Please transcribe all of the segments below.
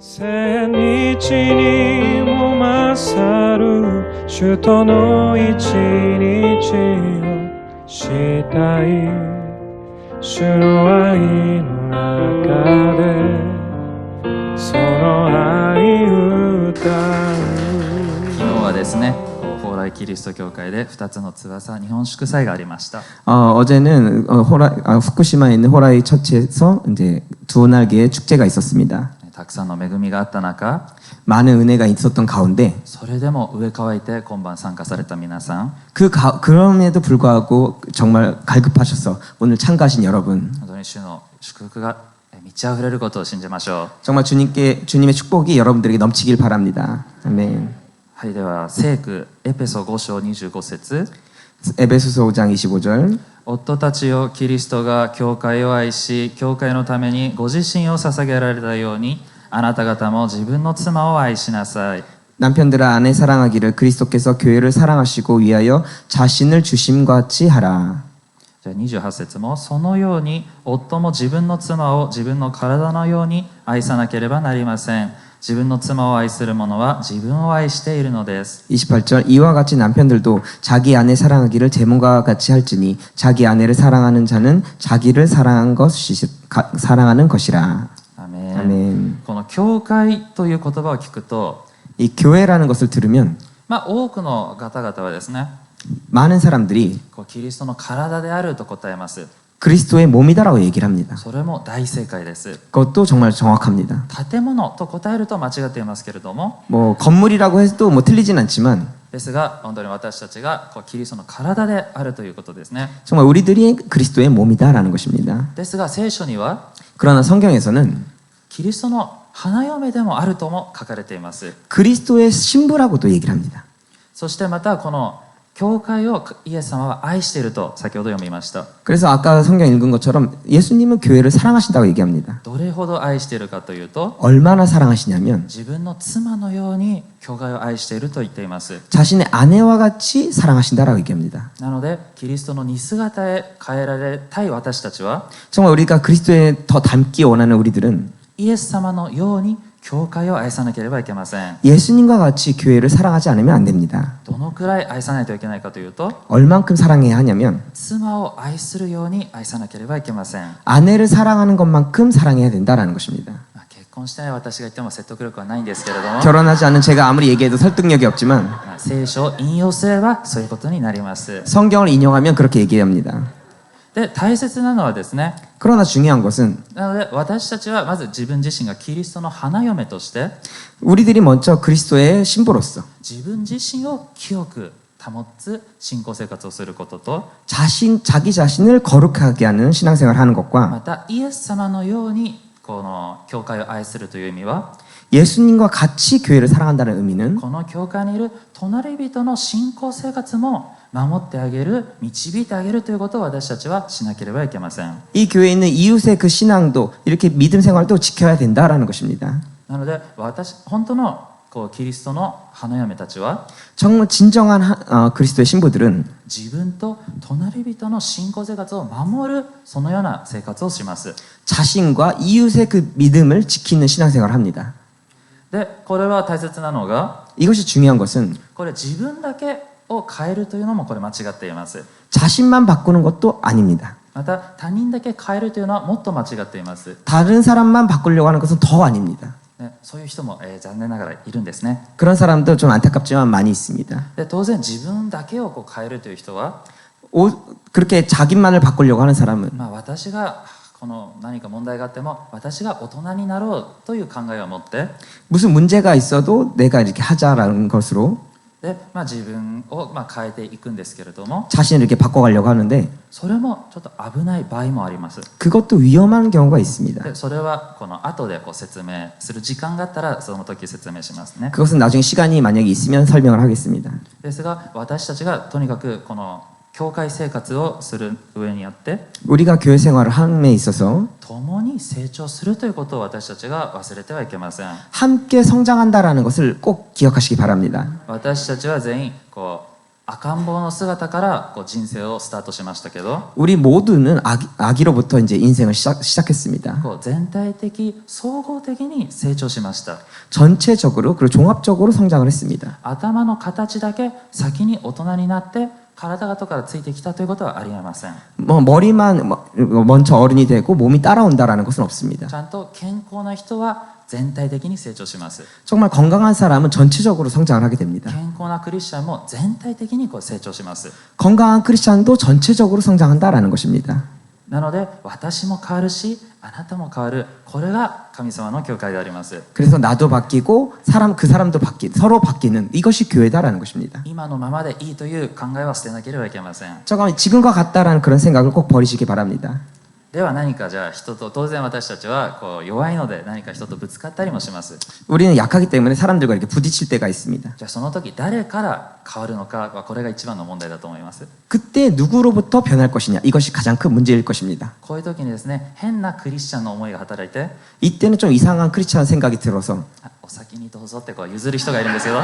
千日にも勝る主との一日をしたい主の愛の中でその愛歌う。昨日はですね、蓬莱キリスト教会で2つの翼日本祝祭がありました。 어제는 후쿠시마에 있는 호라이 처치에서 이제 두 날개의 축제가 있었습니다. たくさんの恵みがあった中、 많은 은혜가 있었던 가운데 それでも上乾いて今晩参加された皆さん、 그럼에도 불구하고 정말 갈급하셔서 오늘 참가하신 여러분, 本当に主の祝福が満ち溢れることを信じましょう。 정말 주님의 축복이 여러분들에게 넘치길 바랍니다. 아멘. はい、では聖句エペソ5章25節、 에베소서 5장 25절. 夫たちよ、キリストが教会を愛し教会のためにご自身を捧げられたように、あなた方も自分の妻を愛しなさい。 남편들아 아내 사랑하기를 그리스도께서 교회를 사랑하시고 위하여 자신을 주심과 같이 하라. じゃあ28節も、そのように夫も自分の妻を自分の体のように愛さなければなりません。自分の妻を愛する者は自分を愛しているのです。 28절. 이와 같이 남편들도 자기 아내 사랑하기를 제 몸과 같이 할지니 자기 아내를 사랑하는 자는 자기를 사랑하는 것이라. アメン。 아멘. この教会という言葉を聞くと、 이 교회라는 것을 들으면 多くの方々はですね、 많은 사람들이 キリストの体であると答えます。 그리스도의 몸이다라고 얘기를 합니다. それも大正解です。 그것도 정말 정확합니다. 建物と答えると間違っていますけれども、 건물이라고 해도 틀리진 않지만 ですが本当に私たちがキリストの体であるということですね。 정말 우리들이 그리스도의 몸이다라는 것입니다. ですが聖書には 그러나 성경에서는 キリストの花嫁でもあるとも書かれています。 그리스도의 신부라고도 얘기를 합니다. そしてまたこの教会をイエス様は愛していると先ほど読みました。 그래서 아까 성경 읽은 것처럼 예수님은 교회를 사랑하신다고 얘기합니다. どれほど愛しているかというと、 얼마나 사랑하시냐면 自分の妻のように教会を愛していると言っています。 자신의 아내와 같이 사랑하신다라고 얘기합니다. なのでキリストの似姿へ変えられたい私たちは、 정말 우리가 그리스도에 더 닮기 원하는 우리들은 イエス様のように教会を愛さなければいけません。 예수님과 같이 교회를 사랑하지 않으면 안 됩니다. どのくらい愛さないといけないかというと、 얼만큼 사랑해야 하냐면 妻を愛するように愛さなければいけません。 아내를 사랑하는 것만큼 사랑해야 된다라는 것입니다. 結婚してない私が言っても説得力はないんですけれども、 결혼하지 않은 제가 아무리 얘기해도 설득력이 없지만 聖書を引用すればそういうことになります。 성경을 인용하면 그렇게 얘기합니다. で、大切なのはですね、 그러나 중요한 것은 なので私たちはまず自分自身がキリストの花嫁として 우리들이 먼저 그리스도의 신부로서 自分自身を清く保つ信仰生活をすることと、 자기 자신을 거룩하게 하는 신앙생활을 하는 ま 것과 たイエス様のようにこの教会を愛するという意味は、 예수님과 같이 교회를 사랑한다는 의미는 この教会にいる隣人の信仰生活も守ってあげる、導いてあげるということを私たちはしなければいけません。 이 교회에 있는 이웃의 그 신앙도 이렇게 믿음 생활도 지켜야 된다라는 것입니다. なので本当のキリストの花嫁たちは 정말 진정한 그리스도의 신부들은 自分と隣人の信仰生活を守る、そのような生活をします。 자신과 이웃의 그 믿음을 지키는 신앙생활을 합니다. で、これは大切なのが、 이것이 중요한 것은 これ自分だけを変えるというのもこれ間違っています。 자신만 바꾸는 것도 아닙니다. また他人だけ変えるというのはもっと間違っています。 다른 사람만 바꾸려고 하는 것은 더 아닙니다. ね、そういう人も、残念ながらいるんですね。 그런 사람도 좀 안타깝지만 많이 있습니다. で、当然自分だけを変えるという人は、 그렇게 자기만을 바꾸려고 하는 사람은 私がこの何か問題があっても私が大人になろうという考えを持って、 무슨 문제가 있어도 내가 이렇게 하자라는 것으로 で、自分を変えていくんですけれども、 자신을 이렇게 바꿔가려고 하는데 それもちょっと危ない場合もあります。 그것도 위험한 경우가 있습니다. で、それはこの後で説明する時間があったらその時説明しますね。 그것은 나중에 시간이 만약에 있으면 설명을 하겠습니다. ですが私たちがとにかくこの教会生活をする上にあって、 우리가 교회 생활을 함에 있어서 共に成長するということを私たちが忘れてはいけません。 함께 성장한다라는 것을 꼭 기억하시기 바랍니다. 私たちは全員赤ん坊の姿からこう人生をスタートしましたけど、 우리 모두는 아기로부터 이제 인생을 시작했습니다. こう全体的総合的に成長しました。 전체적으로 그리고 종합적으로 성장을 했습니다. 頭の形だけ先に大人になって体が後からついてきたということはありえません。 뭐 머리만 먼저 어른이 되고 몸이 따라온다라는 것은 없습니다. ちゃんと健康な人は全体的に成長します。 정말 건강한 사람은 전체적으로 성장을 하게 됩니다. 健康なクリスチャンも全体的にこう成長します。 건강한 크리스찬도 전체적으로 성장한다라는 것입니다. なので私も変わるしあなたも変わる、これが神様の教会であります。 그래서 나도 바뀌고 그 사람도 서로 바뀌는 이것이 교회다라는 것입니다. 今のままでいいという考えは捨てなければいけません。 잠깐 지금과 같다라는 그런 생각을 꼭 버리시기 바랍니다. では何かじゃあ人と、当然私たちはこう弱いので何か人とぶつかったりもします。 우리는 약하기 때문에 사람들과 이렇게 부딪힐 때가 있습니다. じゃあその時誰から変わるのかはこれが一番の問題だと思います。 그때 누구로부터 변할 것이냐 이것이 가장 큰 문제일 것입니다. こういう時にですね、変なクリスチャンの思いが働いて、 이때는 좀 이상한 크리스찬 생각이 들어서 お先にどうぞってこう譲る人がいるんですけど、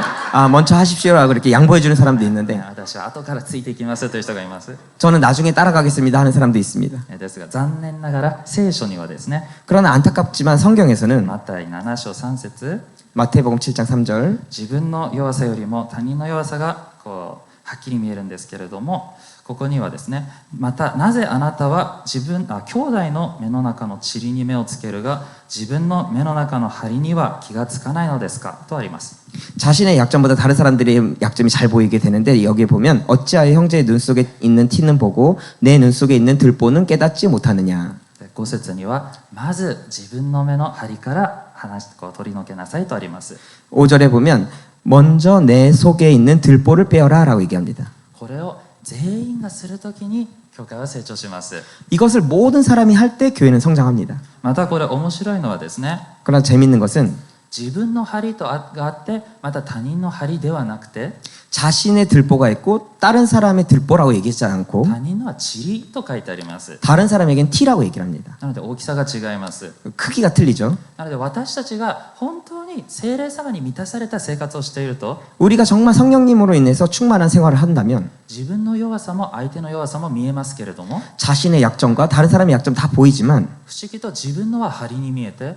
먼저 하십시오라고 이렇게 양보해주는 사람도 있는데 私は後からついていきますという人がいます。 저는 나중에 따라가겠습니다 하는 사람도 있습니다. ですが残念ながら聖書にはですね、 그러나 안타깝지만 성경에서는 マタイ7章3節、 마태복음 7장 3절 自分の弱さよりも他人の弱さがこうはっきり見えるんですけれども、ここにはですね、またなぜあなたは兄弟の目の中の塵に目をつけるが自分の目の中の針には気がつかないのですかとあります。 자신의 약점보다 다른 사람들의 약점이 잘 보이게 되는데 여기에 보면 어찌하여 형제의 눈 속에 있는 티는 보고 내 눈 속에 있는 들보는 깨닫지 못하느냐. 5節にはまず自分の目の針からこう取り除けなさいとあります。 5절에 보면 먼저 내 속에 있는 들보를 빼어라 라고 얘기합니다. これを全員がするときに教会は成長します。 이것을 모든 사람이 할 때 교회는 성장합니다. またこれ面白いのはですね、 그러나 재밌는 것은 自分の針があってまた他人の針ではなくて 자신의 들보가 있고 다른 사람의 들보라고 얘기하지 않고 他人のは塵と書いてあります。 다른 사람에겐 티라고 얘기를 합니다. なので大きさが違います。 크기가 틀리죠. なので私たちが本当に聖霊様に満たされた生活をしていると 우리가 정말 성령님으로 인해서 충만한 생활을 한다면 自分の弱さも相手の弱さも見えますけれども、 자신의 약점과 다른 사람의 약점 다 보이지만 不思議と自分のは針に見えて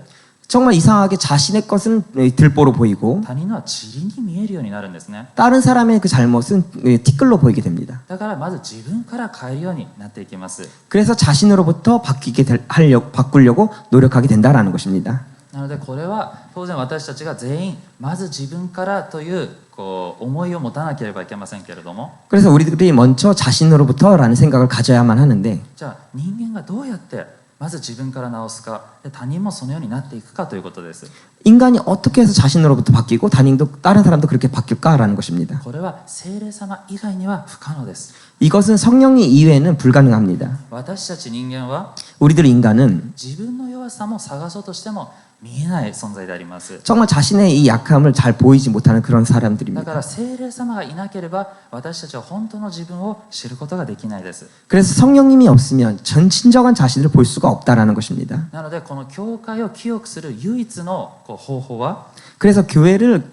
정말 이상하게 자신의 것은 들보로 보이고 他人のは塵に見えるようになるんですね。 다른 사람의 그 잘못은 티끌로 보이게 됩니다. だからまず自分から変えるようになっていきます。 그래서 자신으로부터 바꾸려고 노력하게 된다라는 것입니다. なのでこれは当然私たちが全員まず自分からという思いを持たなければいけませんけれども、 그래서 우리들이 먼저 자신으로부터라는 생각을 가져야만 하는데 じゃあ人間がどうやってまず自分から直すか、で他人もそのようになっていくかということです。 인간이 어떻게 해서 자신으로부터 바뀌고 다른 사람도 그렇게 바뀔까라는 것입니다. これは聖霊様以外には不可能です。 이것은 성령님 이외에는 불가능합니다. 私たち人間は 우리들 인간은 自分の弱さも探そうとしても見えない存在であります。 정말 자신의 이 약함을 잘 보이지 못하는 그런 だ 사람들입니다. から聖霊様がいなければ私たちは本当の自分を知ることができないです。 그래서 성령님이 없으면 진정한 자신을 볼 수가 없다라는 것입니다. なのでこの教会を清くする唯一の方法は 그래서 교회를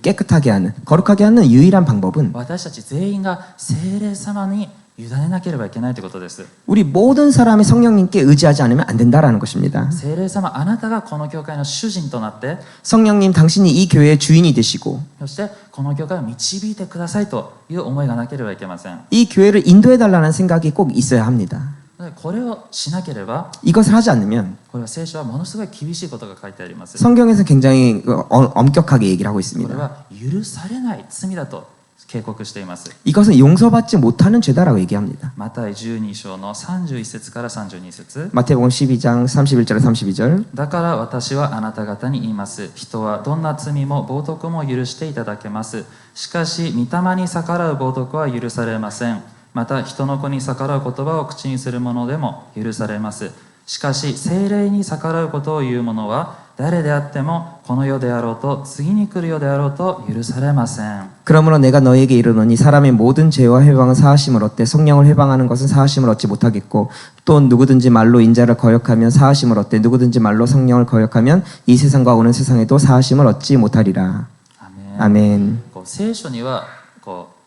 깨끗하게 하는, 거룩하게 하는 유일한 방법은 私たち全員が聖霊様に委ねなければいけないということです。 우리 모든 사람이 성령님께 의지하지 않으면 안 된다라는 것입니다. 聖霊様、あなたがこの教会の主人となって、 성령님 당신이 이 교회의 주인이 되시고 そしてこの教会を導いてくださいという思いがなければいけません。 이 교회를 인도해달라는 생각이 꼭 있어야 합니다. これをしなければ 이것을 하지 않으면 これは聖書はものすごい厳しいことが書いてあります。 성경에서 굉장히 엄격하게 얘기를 하고 これ 있습니다. は許されない罪だと警告しています。 이것은 용서받지 못하는 죄다라고 얘기합니다. マタイ12章の31節から32節 마태복음 12장 31절에 32절 だから私はあなた方に言います。人はどんな罪も冒涜も許していただけます。しかし、御霊に逆らう冒涜は許されません。また、人の子に逆らう言葉を口にする者でも許されます。しかし、聖霊に逆らうことを言う者は、誰であってもこの世であろうと次に来る世であろうと許されません。 그러므로 내가 너에게 이르노니 사람의 모든 죄와 회방은 사하심을 얻되 성령을 회방하는 것은 사하심을 얻지 못하겠고 또 누구든지 말로 인자를 거역하면 사하심을 얻되 누구든지 말로 성령을 거역하면 이 세상과 오는 세상에도 사하심을 얻지 못하리라. 아멘. 아멘. 聖書には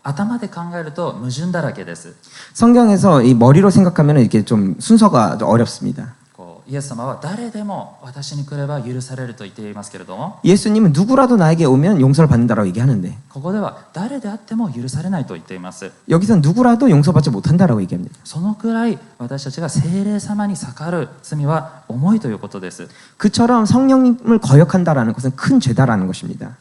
頭で考えると矛盾だらけです。 성경에서 이 머리로 생각하면 이게 좀 순서가 좀 어렵습니다. イエス様は誰でも私に来れば許されると言っていますけれども、 예수님은 누구라도 나에게 오면 용서를 받는다라고 얘기하는데 ここでは誰であっても許されないと言っています。 여기선 누구라도 용서받지 못한다라고 얘기합니다. そのくらい私たちが聖霊様に逆らう罪は重いということです。 그처럼 성령님을 거역한다라는 것은 큰 죄다라는 것입니다.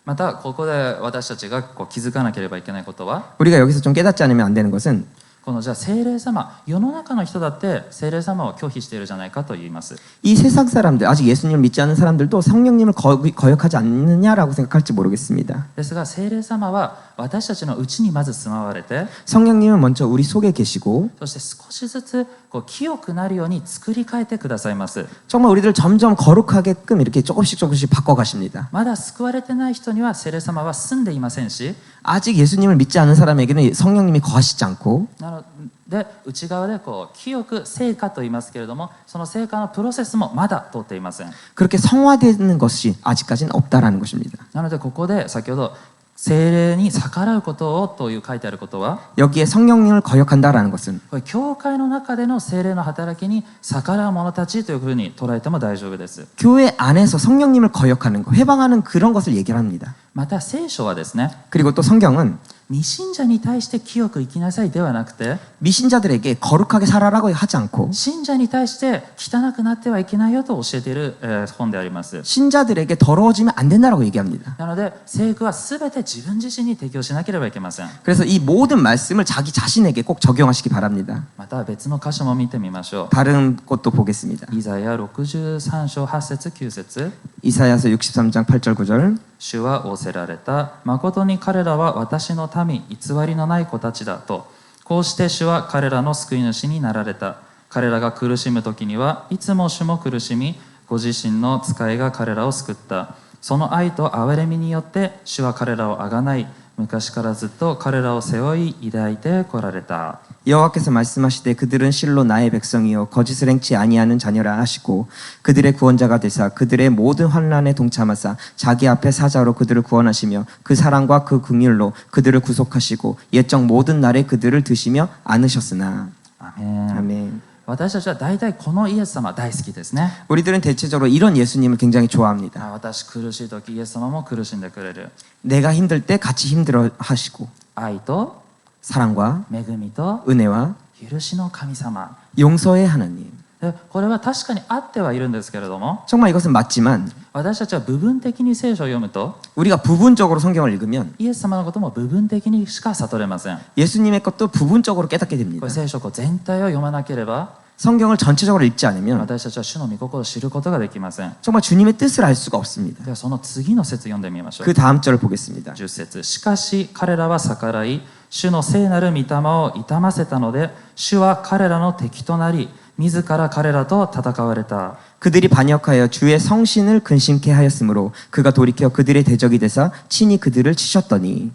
またここで私たちが気づかなければいけないことは、 우리가 여기서 좀 깨닫지 않으면 안 되는 것은 このじゃあ聖霊様、世の中の人だって聖霊様を拒否しているじゃないかと言います。 이 세상 사람들, 아직 예수님을 믿지 않는 사람들도 성령님을 거역하지 않느냐라고 생각할지 모르겠습니다. ですが聖霊様は私たちのうちにまず住まわれて、 성령님은 먼저 우리 속에 계시고 そして少しずつ清くなるように作り変えてくださいます。 정말 우리를 점점 거룩하게끔 이렇게 조금씩 바꿔 가십니다. まだ救われてない人には聖霊様は住んでいませんし、 아직 예수님을 믿지 않은 사람에게는 성령님이 거하시지 않고 なので内側で清く聖化と言いますけれども、その聖化のプロセスもまだ通っていません。 그렇게 성화되는 것이 아직까지는 없다라는 것입니다. なのでここで先ほど聖霊に逆らうことをという書いてあることは、 여기에 성령님을 거역한다라는 것은 これ教会の中での聖霊の働きに逆らう者たちというふうに捉えても大丈夫です。 교회 안에서 성령님을 거역하는 것, 회방하는 그런 것을 얘기를 합니다. また聖書はですね、 그리고 또 성경은 未信者に対して清く生きなさいではなくて、 미신자들에게 거룩하게 살아라고 하지 않고 信者に対して汚くなってはいけないよと教えている本であります。 신자들에게 더러워지면 안 된다라고 얘기합니다. なので聖句は全て自分自身に適用しなければいけません。 그래서 이 모든 말씀을 자기 자신에게 꼭 적용하시기 바랍니다. また別の箇所も見てみましょう。 다른 것도 보겠습니다. イザヤ63章8節9節、 이사야서 63장 8절 9절 主は仰せられた。誠に彼らは私の民、偽りのない子たちだと。こうして主は彼らの救い主になられた。彼らが苦しむ時にはいつも主も苦しみ、ご自身の使いが彼らを救った。その愛と憐れみによって主は彼らをあがない。昔からずっと彼らを背負い抱いてこられた。 여호와께서 말씀하시되 그들은 실로 나의 백성이요 거짓을 행치 아니하는 자녀라 하시고 그들의 구원자가 되사 그들의 모든 환난에 동참하사 자기 앞에 사자로 그들을 구원하시며 그 사랑과 그 긍휼로 그들을 구속하시고 옛적 모든 날에 그들을 드시며 안으셨으나. アメン。 아멘. 私たちは大体このイエス様大好きですね。 우리들은 대체적으로 이런 예수님을 굉장히 좋아합니다. 私苦しい時イエス様も苦しんでくれる。 내가 힘들 때 같이 힘들어 하시고 愛と 사랑과 恵みと 은혜와 許しの神様。 용서의 하나님. でこれは確かにあってはいるんですけれども、 정말 이것은 맞지만 私たちは部分的に聖書を読むと 우리가 부분적으로 성경을 읽으면 イエス様のことも部分的にしか悟れません。こ 예수님의 것도 부분적으로 깨닫게 됩니다. れ聖書全体を読まなければ 성경을 전체적으로 읽지 않으면 私たちは主の御心を知ることができません。 정말 주님의 뜻을 알 수가 없습니다. ではその次の節読んでみましょう。 그 다음 절을 보겠습니다. 10節、しかし彼らは逆らい、主の聖なる御霊を痛ませたので、主は彼らの敵となり、自ら彼らと戦われた。 그들이 반역하여 주의 성신을 근심케 하였으므로 그가 돌이켜 그들의 대적이 되사 친히 그들을 치셨더니.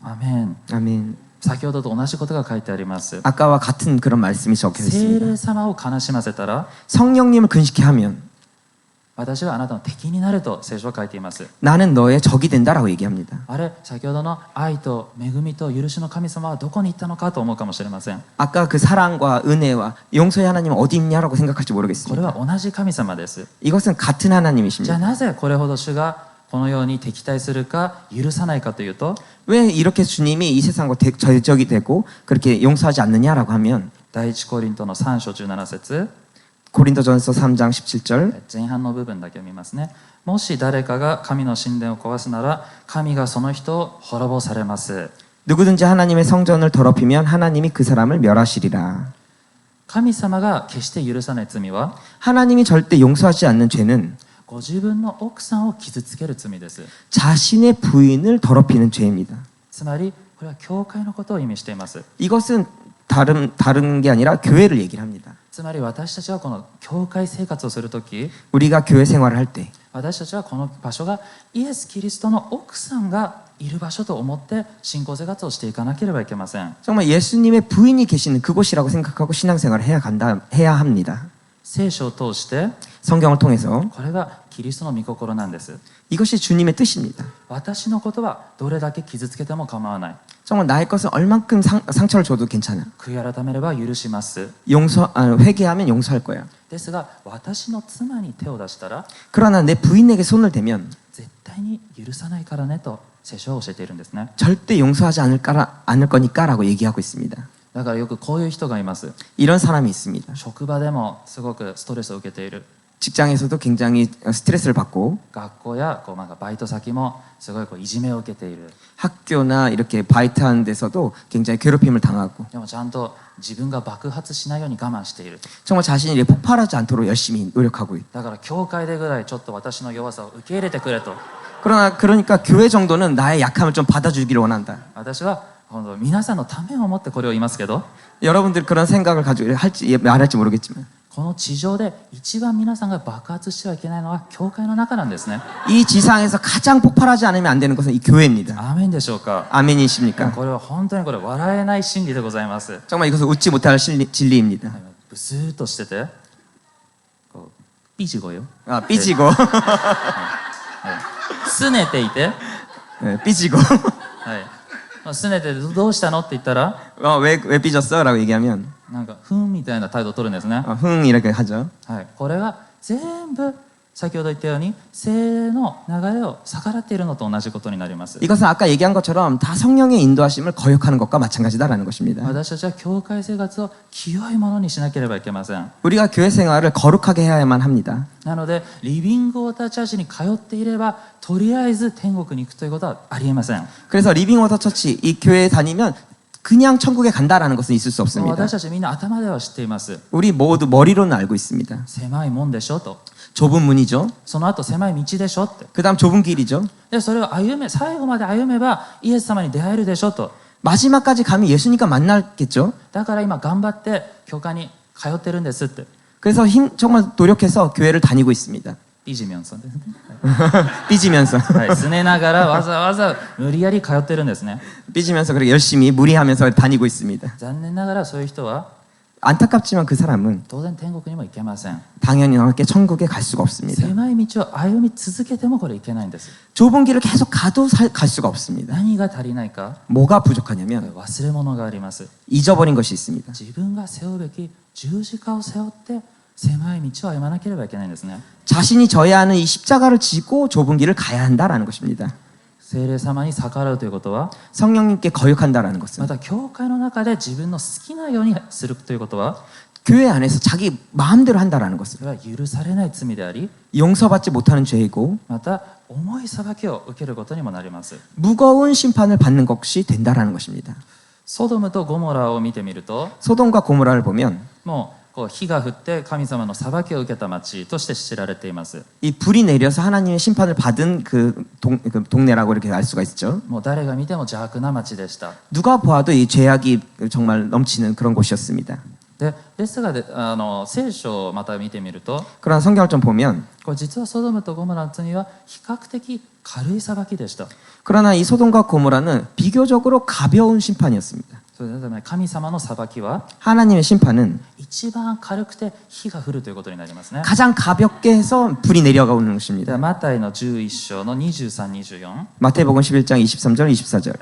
アメン。 아멘. 先ほどと同じことが書いてあります。 아까와 같은 그런 말씀이 적혀 聖 있습니다. 霊様を悲しませたら、 성령님을 근심케 하면 私はあなたの敵になると聖書は書いています。 나는 너의 적이 된다라고 얘기합니다. あれ、先ほどの愛と恵みと許しの神様はどこに行ったのかと思うかもしれません。 아까 그 사랑과 은혜와 용서의 하나님은 어디 있냐라고 생각할지 これ 모르겠습니다. は同じ神様です。 이것은 같은 じゃあ 하나님이십니다. なぜこれほど主がこのように敵対するか許さないかというと、 왜 이렇게 주님이 이 세상과 대적이 되고 그렇게 용서하지 않느냐라고 하면 第一コリントの3章17節、 고린도전서 3장 17절 前半の部分だけを見ますね。もし誰かが神の神殿を壊すなら神がその人を滅ぼされます。 누구든지 하나님의 성전을 더럽히면 하나님이 그 사람을 멸하시리라. 神様が決して許さない罪は 하나님이 절대 용서하지 않는 죄는 ご自分の奥さんを傷つける罪です。 자신의 부인을 더럽히는 죄입니다. つまりこれは教会のことを意味しています。 이것은 다른 게 아니라 교회를 얘기를 합니다. つまり私たちはこの教会生活をするとき、 우리가 교회 생활을 할 때 私たちはこの場所がイエス・キリストの奥さんがいる場所と思って信仰生活をしていかなければいけません。 정말 예수님의 부인이 계시는 그곳이라고 생각하고 신앙생활을 해야 합니다. 聖書を通して 성경을 통해서 これがキリストの御心なんです。 이것이 주님의 뜻입니다. 私のことはどれだけ傷つけても構わない。 정말 나의 것은 얼만큼 상처를 줘도 괜찮아. 悔い改めれば許します。 회개하면 용서할 거야. ですが私の妻に手を出したら 그러나 내 부인에게 손을 대면 絶対に許さないからねと聖書は教えているんですね。 절대 용서하지 않을 거니까라고 얘기하고 있습니다. だからよくこういう人がいます。 이런 사람이 있습니다. 職場でもすごくストレスを受けている。 직장에서도 굉장히 스트레스를 받고 学校やなんかバイト先もすごいいじめを受けている。 학교나 이렇게 바이트하는 데서도 굉장히 괴롭힘을 당하고 でもちゃんと自分が爆発しないように我慢している。 정말 자신이 이렇게 폭발하지 않도록 열심히 노력하고 있다. だから教会でぐらいちょっと私の弱さを受け入れてくれと。 그러니까 교회 정도는 나의 약함을 좀 받아주기를 원한다. 私は本当皆さんのためを思ってこれを言いますけど、 여러분들 그런 생각을 가지고 말할지 모르겠지만 この地上で一番皆さんが爆発してはいけないのは教会の中なんですね。 이 지상에서 가장 폭발하지 않으면 안 되는 것은 이 교회입니다. アーメンでしょうか。 아멘이십니까? これは本当にこれ笑えない真理でございます。 정말 이것은 웃지 못할 진리입니다. ブスーっとしててこう삐지고요。 아, 삐지고 拗ねていて、 네, 삐지고 はい、拗ねてどうしたのって言ったら 왜 삐졌어? 라고 얘기하면 なんかふんみたいな態度を取るんですね。 흥 이렇게 하죠. はい、これが全部先ほど言ったように聖霊の流れを逆らっているのと同じことになります。 이것은 아까 얘기한 것처럼 다 성령의 인도하심을 거역하는 것과 마찬가지다라는 것입니다. 私たちは教会生活を清いものにしなければいけません。 우리가 교회 생활을 거룩하게 해야만 합니다. なのでリビングウォーターチャーチに通っていればとりあえず天国に行くということはありえません。 그래서 리빙워터 처치 이 교회에 다니면 그냥 천국에 간다라는 것은 있을 수 없습니다. 私たちみんな頭では知っています。 우리 모두 머리로는 알고 있습니다. 狭いもんでしょと。 좁은 문이죠. その後狭い道でしょって。 그다음 좁은 길이죠. でそれを最後まで歩めばイエス様に出会えるでしょと。 마지막까지 가면 예수님과 만나겠죠. だから今頑張って教会に通ってるんですって。 그래서 정말 노력해서 교회를 다니고 있습니다. 삐지면서ですね。 삐지면서 はい、拗ねながらわざわざ無理やり通ってるんですね。 삐지면서 그렇게 열심히 무리하면서 다니고 있습니다. 残念ながらそういう人は 안타깝지만 그 사람은 当然天国にも行けません。 당연히 함께 천국에 갈 수가 없습니다. 狭い道を歩み続けてもこれいけないんです。 좁은 길을 계속 가도 갈 수가 없습니다. 何が足りないか、 뭐가 부족하냐면 忘れ物があります。 잊어버린 것이 있습니다. 自分が背負うべき十字架を背負って狭い道を歩まなければいけないんですね。 자신이 져야 하는 이 십자가를 지고 좁은 길을 가야 한다라는 것입니다. 聖霊様に逆らうということは、 성령님께 거역한다라는 것은 また教会の中で自分の好きなようにするということは、 교회 안에서 자기 마음대로 한다라는 것은 それは許されない罪であり、 용서받지 못하는 죄이고 また重い裁きを受けることにもなります。 무거운 심판을 받는 것이 된다라는 것입니다. ソドムとゴモラを見てみると、 소돔과 고모라를 보면 もうこう火が降って神様の裁きを受けた町として知られています。 이 불이 내려서 하나님의 심판을 받은 그 동네라고 이렇게 알 수가 있죠. もう誰が見ても邪悪な町でした。 누가 보아도 이 죄악이 정말 넘치는 그런 곳이었습니다. ですが聖書をまた見てみると、 그러나 성경을 좀 보면 これ実はソドムとゴモラの罪は比較的軽い裁きでした。 그러나 이 소돔과 고모라는 비교적으로 가벼운 심판이었습니다. それで神様の裁きは 하나님의 심판은 一番軽くて火が降るということになりますね。 가장 가볍게 해서 불이 내려가오는 では 것입니다. マタイの11章の23、24。 마태복음 11장 23절 24절.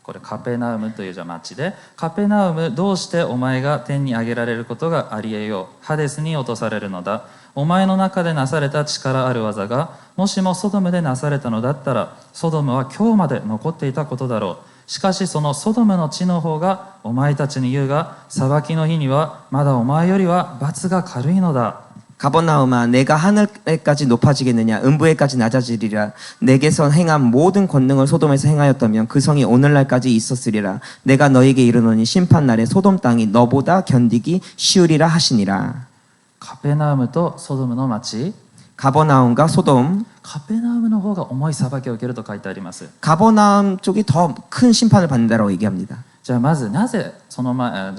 これカペナウムという町で、カペナウムどうしてお前が天に上げられることがありえよう、ハデスに落とされるのだ。お前の中でなされた力ある技がもしもソドムでなされたのだったら、ソドムは今日まで残っていたことだろう。しかしそのソドムの地の方がお前たちに言うが、裁きの日にはまだお前よりは罰が軽いのだ。 가버나움아 내가 하늘에까지 높아지겠느냐 음부에까지 낮아지리라. 내게서 행한 모든 권능을 소돔에서 행하였다면 그 성이 오늘날까지 있었으리라. 내가 너에게 이르노니 심판날에 소돔 땅이 너보다 견디기 쉬우리라 하시니라. カペナウムとソドムの町、 가버나움과 소돔. カペナウムの方が重い裁きを受けると書いてあります。 가버나움 쪽이 더 큰 심판을 받는다라고 얘기합니다. じゃあまずなぜ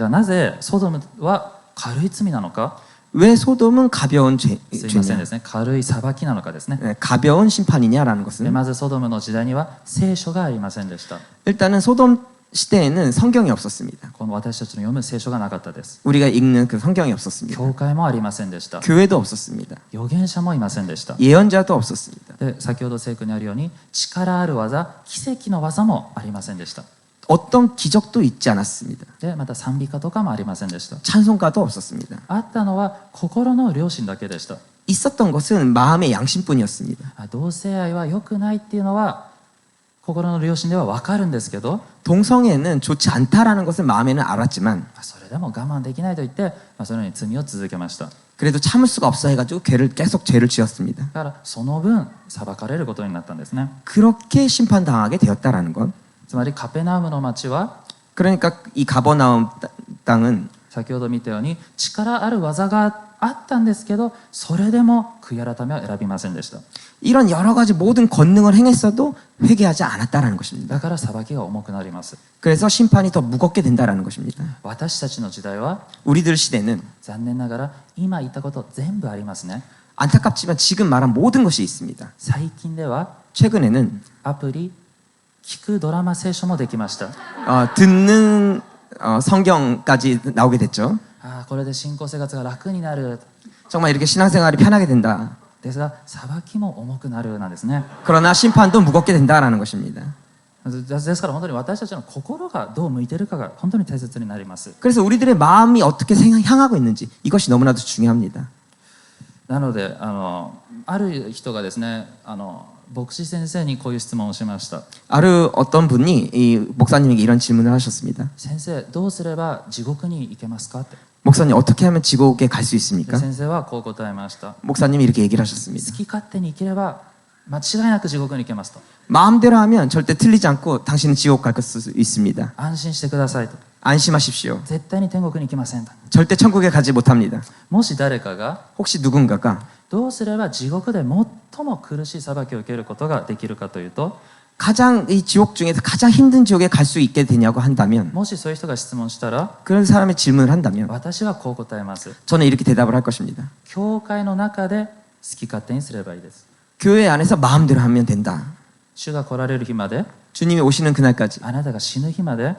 なぜソドムは軽い罪なのか。 왜 소돔은 가벼운 すいませんで 죄냐? すね、軽い裁きなのかですね。 가벼운 심판이냐라는 で 것은 まずソドムの時代には聖書がありませんでした。 일단은 소돔 시대에는 성경이 없었습니다. この私たちの読む聖書がなかったです。 우리가 읽는 그 성경이 없었습니다. 教会もありませんでした。 교회도 없었습니다. 預言者もいませんでした。 예언자도 없었습니다. で、先ほど聖句にあるように力ある技、奇跡の技もありませんでした。 어떤 기적도 있지 않았습니다. で、また賛美歌とかもありませんでした。 찬송가도 없었습니다. あったのは心の良心だけでした。 있었던 것은 마음의 양심뿐이었습니다. 同性愛は良くないっていうのは心の良心では分かるんですけど、 동성애는 좋지 않다라는 것을 마음에는 알았지만 それでも我慢できないと言って、そのように罪を続けました。 그래도 참을 수가 없어 해가지고 계속 죄를 지었습니다. だからその分裁かれることになったんですね。 그렇게 심판당하게 되었다라는 것. つまりカペナウムの町は 그러니까 이 가버나움 땅은 先ほど見たように力ある技があったんですけど、それでも悔い改めを選びませんでした。 이런 여러 가지 모든 권능을 행했어도 회개하지 않았다라는 것입니다. だから裁きが重くなります。 그래서 심판이 더 무겁게 된다라는 것입니다. 私たちの時代は 우리들 시대는 残念ながら今言ったこと全部ありますね。 안타깝지만 지금 말한 모든 것이 있습니다. 最近では 최근에는 アプリ聞くドラマ聖書もできました。 듣는 성경까지 나오게 됐죠. これで信仰生活が楽になる 정말 이렇게 신앙생활이 편하게 된다. ですが、裁きも重くなるなんですね。 그러나 심판도 무겁게 된다라는 것입니다. ですから本当に私たちの心がどう向いているかが本当に大切になります。 그래서 우리들의 마음이 어떻게 향하고 있는지 이것이 너무나도 중요합니다. なのである人がですね、牧師先生にこういう質問をしました。 어떤 분이 이 목사님에게 이런 질문을 하셨습니다. 先生、どうすれば地獄に行けますかって。 목사님 어떻게 하면 지옥에 갈 수 で 있습니까? 先生はこう答えました。 목사님이 이렇게 얘기를 하셨습니다. 好き勝手に生きれば間違いなく地獄に行けますと。 마음대로 하면 절대 틀리지 않고 당신은 지옥 갈 수 있습니다. 安心してくださいと。 안심하십시오. 絶対に天国に行きませんと。 절대 천국에 가지 못합니다. もし誰かが 혹시 누군가가 どうすれば地獄で最も苦しい裁きを受けることができるかというと、 가장 이 지옥 중에서 가장 힘든 지옥에 갈 수 있게 되냐고 한다면 もしそういう人が質問したら 그런 사람의 질문을 한다면 私はこう答えます。 저는 이렇게 대답을 할 것입니다. 教会の中で好き勝手にすればいいです。 교회 안에서 마음대로 하면 된다. 主が来られる日まで、 주님이 오시는 그날까지 あなたが死ぬ日まで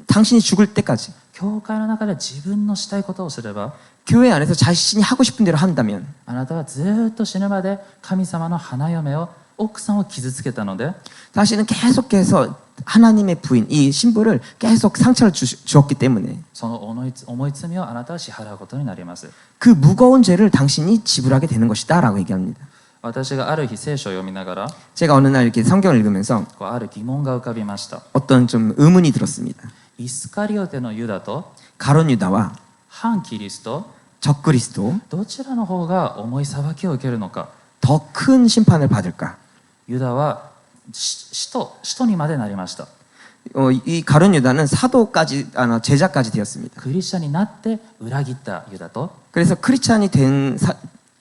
당신이 죽을 때까지 教会の中で自分のしたいことをすれば、 교회 안에서 자신이 하고 싶은 대로 한다면 あなたはずっと死ぬまで神様の花嫁を、奥さんを傷つけたので、 당신은 계속해서 하나님의 부인 이 신부를 계속 상처를 주었기 때문에 その重い罪をあなたは支払うことになります。 그 무거운 죄를 당신이 지불하게 되는 것이다 라고 얘기합니다. 私がある日聖書を読みながら 제가 어느 날 이렇게 성경을 읽으면서 ある疑問が浮かびました。 어떤 좀 의문이 들었습니다. イスカリオテのユダと 가론 유다와 反キリスト、 적그리스도 どちらの方が重い裁きを受けるのか。 더 큰 심판을 받을까? ユダは使徒にまでなりました。 이 가론 유다는 사도까지 제자까지 되었습니다. クリスチャンになって裏切ったユダと、 그래서 크리스찬이 된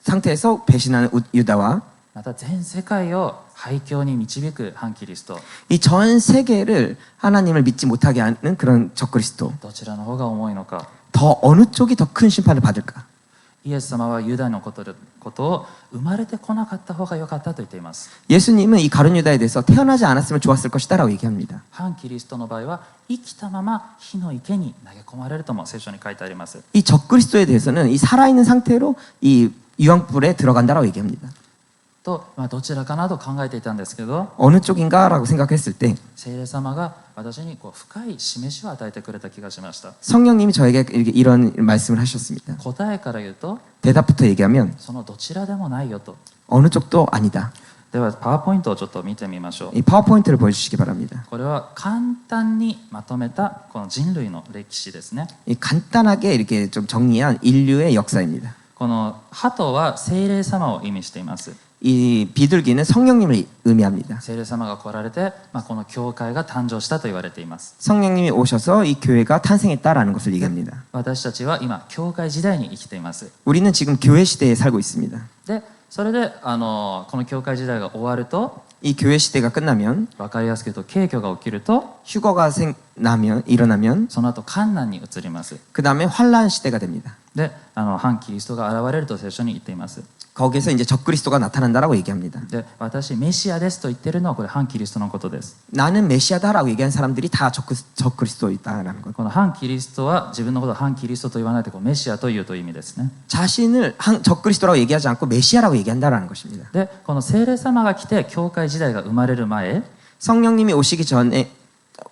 상태에서 배신하는 유다와 また全世界を廃墟に導く反キリスト、 이 전 세계를 하나님을 믿지 못하게 하는 그런 적그리스도 どちらの方が重いのか。 더 어느 쪽이 더 큰 심판을 받을까? イエス様はユダのことを生まれてこなかった方が良かったと言っています。 예수님은 이 가론 유다에 대해서 태어나지 않았으면 좋았을 것이다라고 얘기합니다. 反キリストの場合は生きたまま火の池に投げ込まれるとも聖書に書いてあります。 이 적그리스도에 대해서는 이 살아있는 상태로 이 유황불에 들어간다라고 얘기합니다. と、どちらかなと考えていたんですけど、 어느 쪽인가라고 생각했을 때 聖霊様が私に深い示しを与えてくれた気がしました。 성령님이 저에게 이런 말씀을 하셨습니다. 答えから言うと、 대답부터 얘기하면 そのどちらでもないよと。 어느 쪽도 아니다. ではパワーポイントをちょっと見てみましょう。 이 파워포인트를 보여주시기 바랍니다. これは簡単にまとめたこの人類の歴史ですね。 이 간단하게 이렇게 좀 정리한 인류의 역사입니다. この鳩は聖霊様を意味しています。 이 비둘기는 성령님을 의미합니다. 聖霊様が来られて、この教会が誕生したと言われています。 성령님이 오셔서 이 교회가 탄생했다라는 것을 얘기합니다. 私たちは今教会時代に生きています。 우리는 지금 교회 시대에 살고 있습니다. で、それでこの教会時代が終わると、이 교회 시대가 끝나면 分かりやすく言うと軽挙が起きると 휴거가 일어나면 その後観難に移ります。 그 다음에 환란 시대가 됩니다. で反キリストが現れると聖書に言っています。 거기에서 이제 적그리스도가 나타난다라고 얘기합니다. で私メシアですと言ってるのはこれ反キリストのことです。 나는 메시아다라고 얘기한 사람들이 다 적그리스도이다라는 것. この反キリストは自分のことを反キリストと言わないでこうメシアというという意味ですね。 자신을 적그리스도라고 얘기하지 않고 메시아라고 얘기한다라는 것입니다. でこの聖霊様が来て教会時代が生まれる前 성령님이 오시기 전에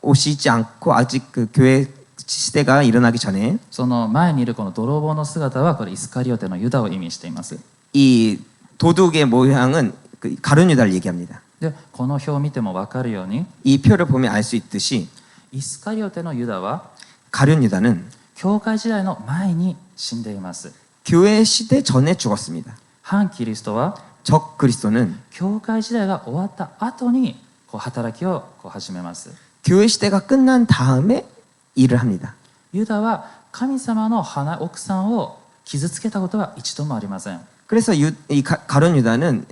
오시지 않고 아직 그 교회 시대가 일어나기 전에 その前にいるこの泥棒の姿はこれイスカリオテのユダを意味しています。 이 도둑의 모양은 그 가룟유다를 얘기합니다. でこの表を見ても分かるように 이 표를 보면 알 수 있듯이 イスカリオテのユダは 가룟유다는 教会時代の前に死んでいます。 교회 시대 전에 죽었습니다. 反キリストは 적그리스도는 教会時代が終わった後にこう働きをこう始めます。 교회 시대가 끝난 다음에 일을 합니다. ユダは神様の奥さんを傷つけたことは一度もありません。 그래서 이 가룟유다는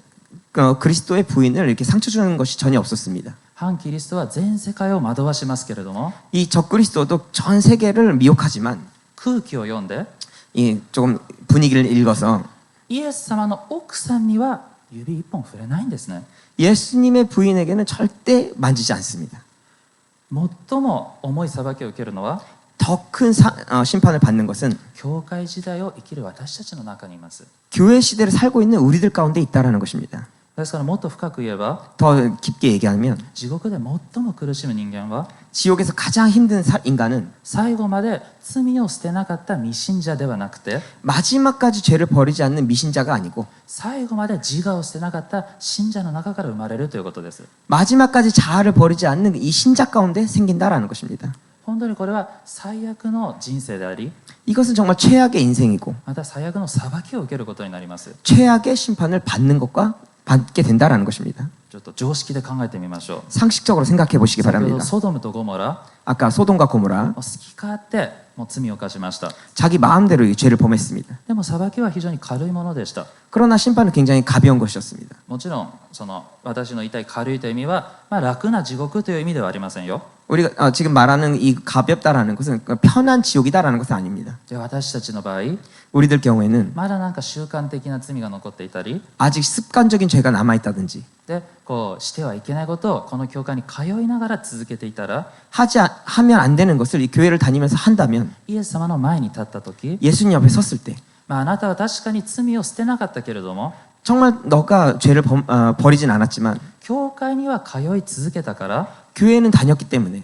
그리스도의 부인을 이렇게 상처 주는 것이 전혀 없었습니다. 反キリストは全世界を惑わしますけれども 이 적그리스도도 전 세계를 미혹하지만 空気を読んで 이 조금 분위기를 읽어서 イエス様の奥さんには指一本触れないんですね。 예수님의 부인에게는 절대 만지지 않습니다. 最も重い裁きを受けるのは 더 큰 심판을 받는 것은 教会時代を生きる私たちの中にいます。 교회 시대를 살고 있는 우리들 가운데 있다라는 것입니다. ですからもっと深く言えば 더 깊게 얘기하면 地獄で最も苦しむ人間は 지옥에서 가장 힘든 인간은 最後まで罪を捨てなかった未信者ではなくて 마지막까지 죄를 버리지 않는 미신자가 아니고 最後まで自我を捨てなかった信者の中から生まれるということです。 마지막까지 자아를 버리지 않는 이 신자 가운데 생긴다라는 것입니다. 本当にこれは最悪の人生であり 이것은 정말 최악의 인생이고 また最悪の裁きを受けることになります。 최악의 심판을 받게 된다라는 것입니다. ちょっと常識で考えてみましょう。 상식적으로 생각해 보시기 先ほど 바랍니다. ソドムとゴモラ 아까 소돔과 고모라 もう好き勝手もう罪を犯しました。 자기 마음대로 이 죄를 범했습니다. でも裁きは非常に軽いものでした。 그러나 심판은 굉장히 가벼운 것이었습니다. もちろんその私の言いたい軽いという意味は、楽な地獄という意味ではありませんよ。 우리가 지금 말하는 이 가볍다라는 것은 편한 지옥이다라는 것은 아닙니다. で私たちの場合 우리들 경우에는 まだなんか習慣的な罪が残っていたり 아직 습관적인 죄가 남아 있다든지 でこうしてはいけないことをこの教会に通いながら続けていたら 하면 안 되는 것을 이 교회를 다니면서 한다면 イエス様の前に立った時 예수님 옆에 섰을 때 あなたは確かに罪を捨てなかったけれども 정말 너가 죄를 버리진 않았지만 教会には通い続けたから 교회는 다녔기 때문에